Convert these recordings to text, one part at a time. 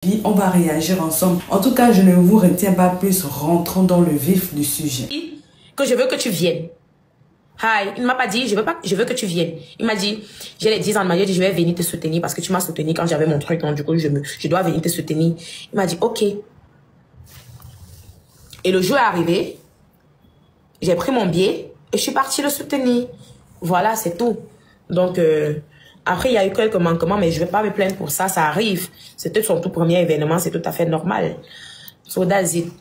Puis on va réagir ensemble. En tout cas, je ne vous retiens pas plus. Rentrons dans le vif du sujet. Que je veux que tu viennes. Hi, il ne m'a pas dit, je veux que tu viennes. Il m'a dit, j'ai les 10 ans de mariage, je vais venir te soutenir parce que tu m'as soutenu quand j'avais mon truc, donc du coup, je dois venir te soutenir. Il m'a dit, ok. Et le jour est arrivé, j'ai pris mon billet et je suis partie le soutenir. Voilà, c'est tout. Donc, après, il y a eu quelques manquements, mais je ne vais pas me plaindre pour ça, ça arrive. C'était son tout premier événement, c'est tout à fait normal. So that's it.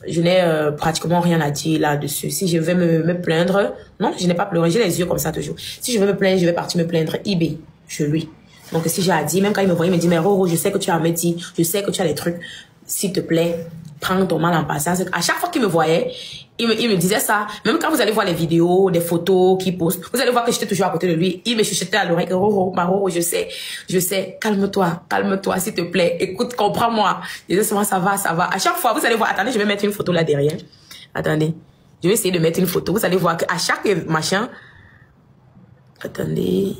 Je n'ai pratiquement rien à dire là-dessus. Si je vais me plaindre, non, je n'ai pas pleuré, j'ai les yeux comme ça toujours. Si je veux me plaindre, je vais partir me plaindre eBay, chez lui. Donc si j'ai à dire, même quand il me voit, il me dit, mais Roro, je sais que tu as à me dire, je sais que tu as des trucs, s'il te plaît, prends ton mal en patience. À chaque fois qu'il me voyait, il me disait ça. Même quand vous allez voir les vidéos, des photos qu'il poste, vous allez voir que j'étais toujours à côté de lui. Il me chuchotait à l'oreille, Roro, Roro, je sais, calme-toi, s'il te plaît. Écoute, comprends-moi. Je disais souvent, ça va. À chaque fois, vous allez voir, attendez, je vais mettre une photo là derrière. Attendez. Je vais essayer de mettre une photo. Vous allez voir qu'à chaque machin, attendez,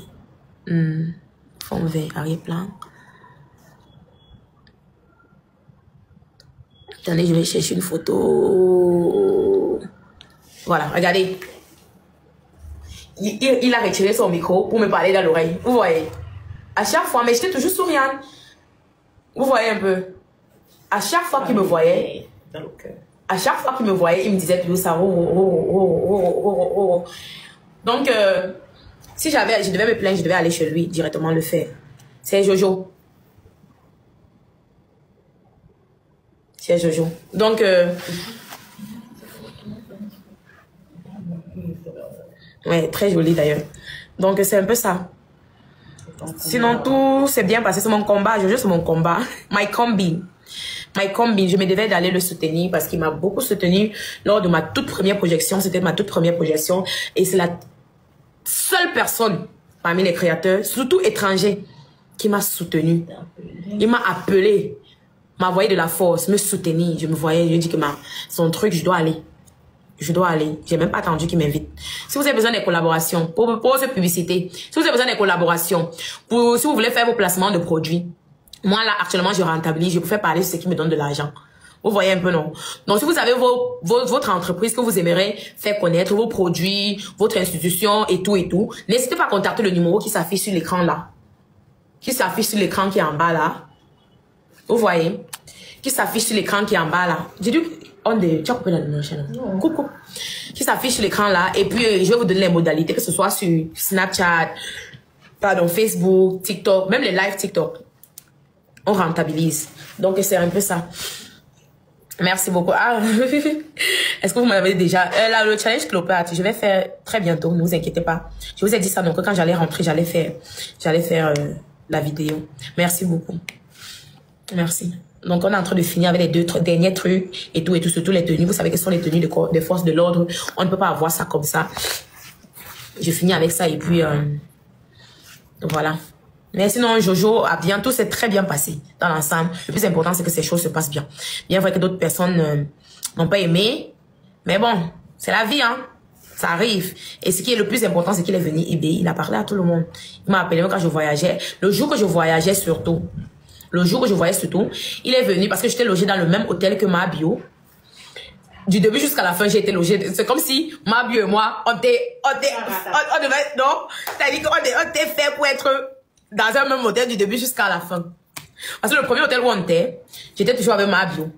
fond vert, arrière-plan. Attendez, je vais chercher une photo. Voilà, regardez. Il a retiré son micro pour me parler dans l'oreille. Vous voyez? À chaque fois, mais j'étais toujours souriante. Vous voyez un peu? À chaque fois qu'il me voyait, il me disait toujours ça. Donc, si je devais me plaindre, je devais aller chez lui directement le faire. C'est Jojo. C'est Jojo. Donc, ouais, très joli d'ailleurs. Donc, c'est un peu ça. Sinon, tout s'est bien passé. C'est mon combat. Jojo, c'est mon combat. My combi. Je me devais d'aller le soutenir parce qu'il m'a beaucoup soutenu lors de ma toute première projection. C'était ma toute première projection. Et c'est la seule personne parmi les créateurs, surtout étrangers, qui m'a soutenu. Il m'a appelé, m'a envoyé de la force, me soutenir. Je me voyais, je lui ai dit que son truc, je dois aller. J'ai même pas attendu qu'il m'invite. Si vous avez besoin de collaborations, pour cette publicité, si vous avez besoin de collaborations, si vous voulez faire vos placements de produits, moi là, actuellement, je rentabilise, je peux faire parler de ce qui me donne de l'argent. Vous voyez un peu, non? Donc, si vous avez votre entreprise que vous aimeriez faire connaître, vos produits, votre institution et tout, n'hésitez pas à contacter le numéro qui s'affiche sur l'écran là. Qui s'affiche sur l'écran qui est en bas là. Vous voyez? Qui s'affiche sur l'écran qui est en bas là. J'ai dit, tu as coupé la dimension. Coupe. Qui s'affiche sur l'écran là. Et puis, je vais vous donner les modalités, que ce soit sur Snapchat, pardon, Facebook, TikTok, même les live TikTok. On rentabilise. Donc, c'est un peu ça. Merci beaucoup. Ah, est-ce que vous m'avez déjà... là, le challenge Cléopâtre, je vais faire très bientôt, ne vous inquiétez pas. Je vous ai dit ça, donc quand j'allais rentrer, j'allais faire la vidéo. Merci beaucoup. Merci. Donc, on est en train de finir avec les deux derniers trucs et tout, surtout les tenues. Vous savez que ce sont les tenues de forces de l'ordre. On ne peut pas avoir ça comme ça. Je finis avec ça et puis... voilà. Mais sinon, Jojo a bien, tout s'est très bien passé dans l'ensemble. Le plus important, c'est que ces choses se passent bien. Bien vrai que d'autres personnes n'ont pas aimé. Mais bon, c'est la vie, hein. Ça arrive. Et ce qui est le plus important, c'est qu'il est venu eBay. Il a parlé à tout le monde. Il m'a appelé même quand je voyageais. Le jour que je voyageais surtout, il est venu parce que j'étais logée dans le même hôtel que ma bio. Du début jusqu'à la fin, j'ai été logée. C'est comme si ma bio et moi, on devait, non? C'est-à-dire qu'on était fait pour être dans un même hôtel du début jusqu'à la fin. Parce que le premier hôtel où on était, j'étais toujours avec ma bio.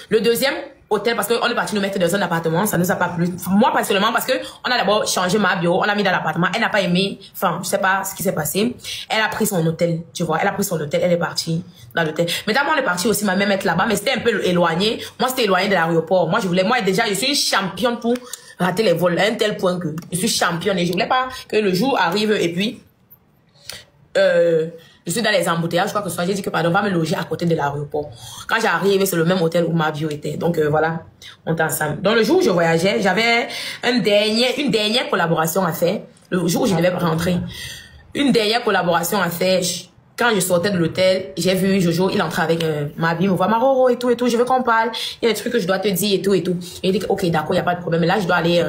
Le deuxième hôtel, parce qu'on est parti nous mettre dans un appartement, ça nous a pas plu. Moi, personnellement, parce que on a d'abord changé ma bio, on l'a mis dans l'appartement, elle n'a pas aimé, enfin, je sais pas ce qui s'est passé. Elle a pris son hôtel, tu vois, elle a pris son hôtel, elle est partie dans l'hôtel. Mais d'abord, on est parti aussi, ma mère mettre là-bas, mais c'était un peu éloigné. Moi, c'était éloigné de l'aéroport. Moi, déjà, je suis une championne pour rater les vols, à un tel point que je suis championne et je voulais pas que le jour arrive et puis, je suis dans les embouteillages, je crois que ce soit, j'ai dit que pardon, on va me loger à côté de l'aéroport. Quand j'arrive, c'est le même hôtel où ma bio était. Donc voilà, on est ensemble. Donc le jour où je voyageais, j'avais une dernière collaboration à faire. Le jour où je devais rentrer, une dernière collaboration à faire. Quand je sortais de l'hôtel, j'ai vu Jojo, il entrait avec ma bio, il me voit Roro et tout, je veux qu'on parle. Il y a des trucs que je dois te dire et tout. Et il dit ok, d'accord, il n'y a pas de problème. Mais là, je dois aller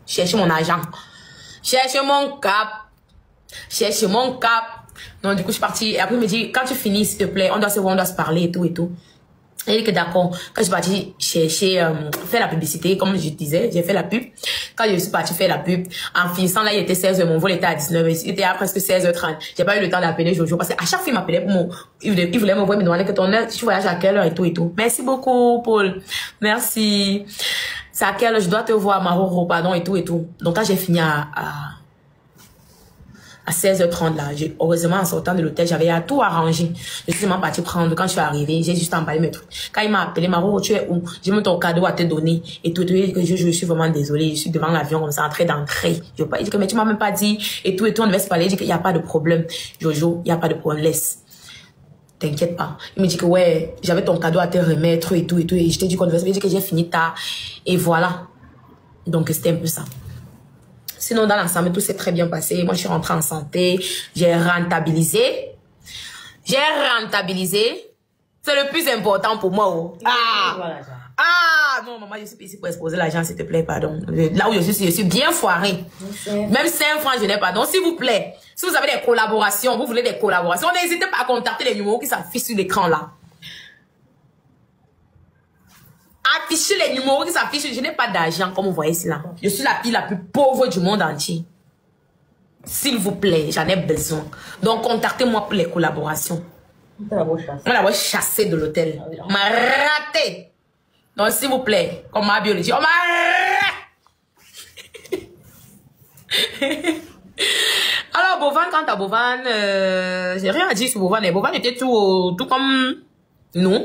chercher mon argent. Chercher mon cap. Donc, du coup, je suis partie. Et après, il me dit, quand tu finis, s'il te plaît, on doit se voir, on doit se parler et tout et tout. Elle dit que d'accord. Quand je suis partie chercher, faire la publicité, comme je disais, j'ai fait la pub. Quand je suis partie faire la pub, en finissant là, il était 16h, mon vol était à 19h, il était à presque 16h30. J'ai pas eu le temps d'appeler Jojo parce qu'à chaque fois, il m'appelait pour mon, il voulait me voir, il me demandait que ton heure, tu voyages à quelle heure et tout et tout. Merci beaucoup, Paul. Merci. C'est à quelle heure je dois te voir, Maroro, pardon, et tout et tout. Donc quand j'ai fini à 16h30 là, heureusement en sortant de l'hôtel, j'avais tout arrangé. Je suis seulement partie prendre. Quand je suis arrivée, j'ai juste emballé mes trucs. Quand il m'a appelé, Maro, tu es où? J'ai mis ton cadeau à te donner. Et tout, je suis vraiment désolée. Je suis devant l'avion comme ça, en train d'entrer. Je veux pas, il dit que, mais tu m'as même pas dit. Et tout, on devait se parler. Il dit qu'il n'y a pas de problème. Jojo, il n'y a pas de problème. Laisse. T'inquiète pas. Il me dit que ouais, j'avais ton cadeau à te remettre et tout et tout. Et je t'ai dit qu'on devait se parler. Il dit que j'ai fini tard. Et voilà. Donc, c'était un peu ça. Sinon, dans l'ensemble, tout s'est très bien passé. Moi, je suis rentrée en santé. J'ai rentabilisé. C'est le plus important pour moi. Oh. Non, maman, je suis ici pour exposer l'argent, s'il te plaît, pardon. Là où je suis bien foirée. Même 5 francs, je n'ai pas. Donc, s'il vous plaît, si vous avez des collaborations, vous voulez des collaborations, n'hésitez pas à contacter les numéros qui s'affichent sur l'écran là. Afficher les numéros qui s'affichent. Je n'ai pas d'argent, comme vous voyez ici là. Je suis la fille la plus pauvre du monde entier. S'il vous plaît, j'en ai besoin. Donc, contactez-moi pour les collaborations. On l'a chassé de l'hôtel. On m'a raté. Donc, s'il vous plaît, comme ma bio le dit, on m'a raté. Alors, Bovan, quant à Bovan, j'ai rien à dire sur Bovan. Bovan était tout comme nous.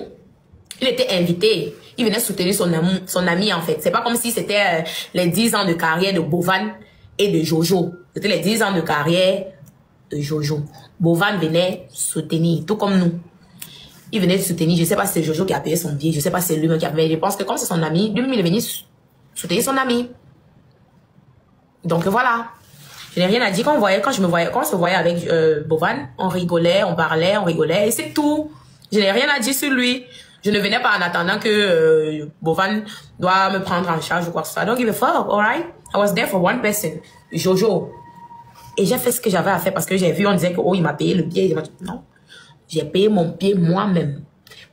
Il était invité. Il venait soutenir son ami en fait. C'est pas comme si c'était les 10 ans de carrière de Bovan et de Jojo. C'était les 10 ans de carrière de Jojo. Bovan venait soutenir, tout comme nous. Il venait soutenir. Je sais pas si c'est Jojo qui a payé son billet. Je sais pas si c'est lui-même qui a payé. Je pense que comme c'est son ami, lui-même il est venu soutenir son ami. Donc voilà. Je n'ai rien à dire. Quand on se voyait avec Bovan, on rigolait, on parlait, on rigolait et c'est tout. Je n'ai rien à dire sur lui. Je ne venais pas en attendant que Bovan doit me prendre en charge ou quoi que ce soit. Donc, give a fuck, alright? I was there for one person, Jojo. Et j'ai fait ce que j'avais à faire parce que j'ai vu, on disait que, oh, il m'a payé le billet. Non. J'ai payé mon billet moi-même.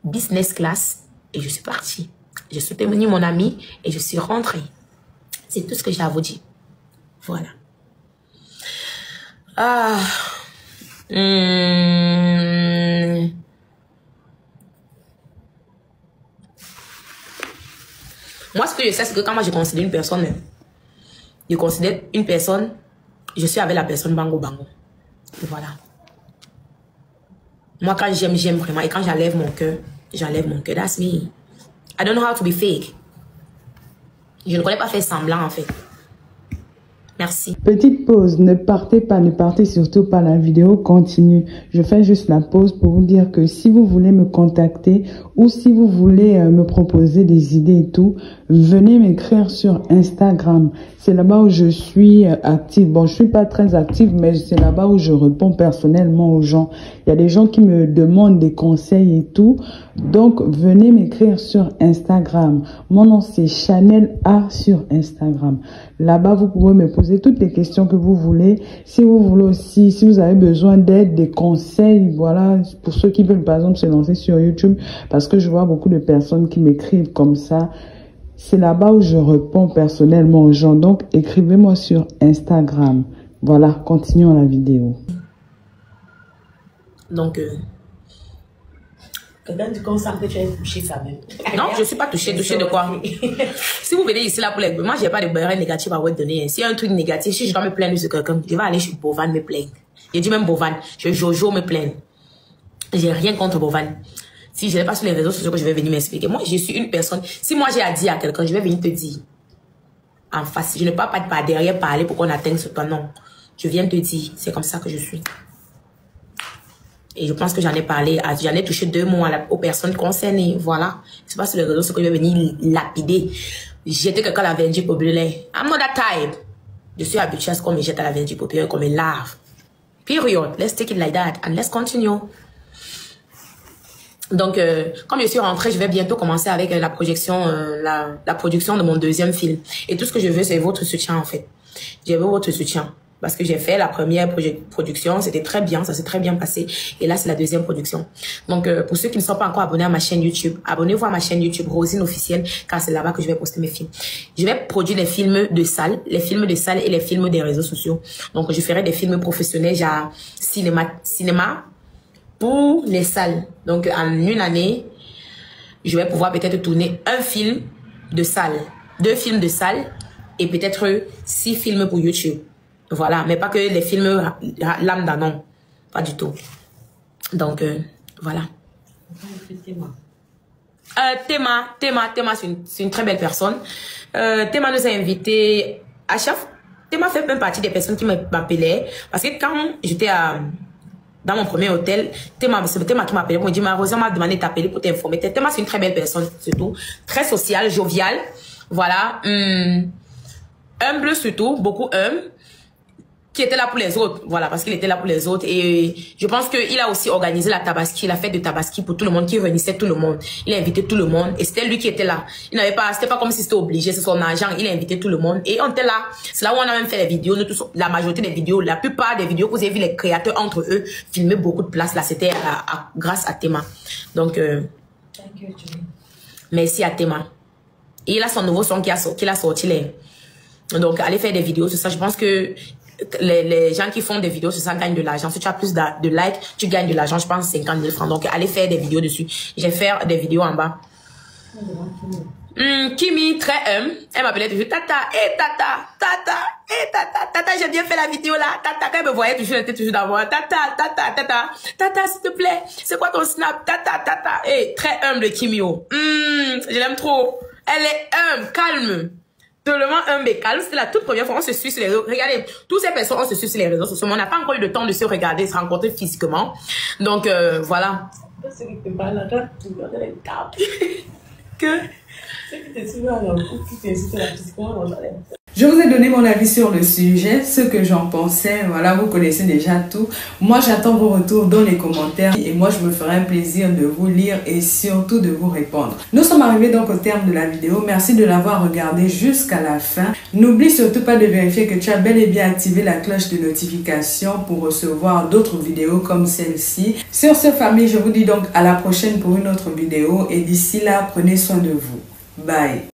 Business class. Et je suis partie. Je suis soutenu mon ami et je suis rentrée. C'est tout ce que j'ai à vous dire. Voilà. Moi, ce que je sais, c'est que quand moi, je considère une personne, je suis avec la personne bango bango. Et voilà. Moi, quand j'aime, j'aime vraiment. Et quand j'enlève mon cœur, That's me. I don't know how to be fake. Je ne connais pas faire semblant, en fait. Merci. Petite pause, ne partez surtout pas, la vidéo continue. Je fais juste la pause pour vous dire que si vous voulez me contacter ou si vous voulez me proposer des idées et tout, venez m'écrire sur Instagram. C'est là-bas où je suis active. Bon, je suis pas très active, mais c'est là-bas où je réponds personnellement aux gens. Il y a des gens qui me demandent des conseils et tout. Donc, venez m'écrire sur Instagram. Mon nom, c'est Chanel A sur Instagram. Là-bas, vous pouvez me poser toutes les questions que vous voulez. Si vous voulez aussi, si vous avez besoin d'aide, des conseils, voilà, pour ceux qui veulent par exemple se lancer sur YouTube, parce que je vois beaucoup de personnes qui m'écrivent comme ça. C'est là-bas où je réponds personnellement aux gens. Donc, écrivez-moi sur Instagram. Voilà, continuons la vidéo. Donc, quelqu'un du consent que tu as touché ça même. Non, je ne suis pas touchée. Touchée de quoi? Si vous venez ici là pour les... Moi, je n'ai pas de barrière négative à vous donner. S'il y a un truc négatif, si je dois me plaindre sur quelqu'un, je vais aller chez Bovan me plaindre. J'ai dit même Bovan. Je Jojo me plaindre. J'ai rien contre Bovan. Si je n'ai pas sur les réseaux sociaux que je vais venir m'expliquer. Moi, je suis une personne. Si moi j'ai à dire à quelqu'un, je vais venir te dire. En face. Je ne peux pas par derrière parler pour qu'on atteigne ce point. Non. Je viens te dire. C'est comme ça que je suis. Et je pense que j'en ai parlé. J'en ai touché 2 mots aux personnes concernées. Voilà. C'est pas sur les réseaux sociaux que je vais venir lapider. Jeter quelqu'un à la verdure populaire. I'm not that type. Je suis habituée à ce qu'on me jette à la verdure populaire comme une larve. Period. Let's take it like that. And let's continue. Donc, comme je suis rentrée, je vais bientôt commencer avec la production de mon 2e film. Et tout ce que je veux, c'est votre soutien, en fait. Je veux votre soutien. Parce que j'ai fait la première production, c'était très bien, ça s'est très bien passé. Et là, c'est la deuxième production. Donc, pour ceux qui ne sont pas encore abonnés à ma chaîne YouTube, abonnez-vous à ma chaîne YouTube Rosine Officielle, car c'est là-bas que je vais poster mes films. Je vais produire les films de salle, et les films des réseaux sociaux. Donc, je ferai des films professionnels, genre cinéma pour les salles. Donc, en une année, je vais pouvoir peut-être tourner un film de salle, 2 films de salle et peut-être 6 films pour YouTube. Voilà, mais pas que les films lambda, non. Pas du tout. Donc, voilà. Théma, c'est une très belle personne. Théma nous a invités à chaque fois. Théma fait même partie des personnes qui m'appelaient. Parce que quand j'étais dans mon premier hôtel, c'est Théma qui m'appelait. On me dit, Rosa m'a demandé de t'appeler pour t'informer. Théma, c'est une très belle personne, surtout. Très sociale, joviale. Voilà. Humble surtout, beaucoup humble. Qui était là pour les autres, voilà, parce qu'il était là pour les autres. Et je pense qu'il a aussi organisé la Tabaski, la fête de Tabaski pour tout le monde, qui réunissait tout le monde. Il a invité tout le monde et c'était lui qui était là. Il n'avait pas, c'était pas comme si c'était obligé, c'est son argent. Il a invité tout le monde et on était là. C'est là où on a même fait les vidéos. Nous tous, la majorité des vidéos, la plupart des vidéos que vous avez vu les créateurs entre eux filmer beaucoup de place. Là, c'était grâce à Théma. Donc, merci à Théma. Et il a son nouveau son qu'il a sorti. Donc, allez faire des vidéos sur ça. Je pense que les gens qui font des vidéos sur ça gagnent de l'argent. Si tu as plus de likes, tu gagnes de l'argent. Je pense 50 000 francs. Donc, allez faire des vidéos dessus. Je vais faire des vidéos en bas. Kimi, très humble. Elle m'appelait toujours Tata, Tata, j'ai bien fait la vidéo là. Tata, quand elle me voyait toujours, elle était toujours dans moi. Tata, s'il te plaît. C'est quoi ton snap? Tata. Très humble, Kimio. Je l'aime trop. Elle est humble, calme. Tellement humble et calme. C'était la toute première fois on se suit sur les réseaux. Regardez, toutes ces personnes on se suit sur les réseaux sociaux, mais on n'a pas encore eu le temps de se regarder, de se rencontrer physiquement. Donc voilà. Que je vous ai donné mon avis sur le sujet, ce que j'en pensais. Voilà, vous connaissez déjà tout. Moi, j'attends vos retours dans les commentaires et moi, je me ferai un plaisir de vous lire et surtout de vous répondre. Nous sommes arrivés donc au terme de la vidéo. Merci de l'avoir regardé jusqu'à la fin. N'oublie surtout pas de vérifier que tu as bel et bien activé la cloche de notification pour recevoir d'autres vidéos comme celle-ci. Sur ce, famille, je vous dis donc à la prochaine pour une autre vidéo et d'ici là, prenez soin de vous. Bye.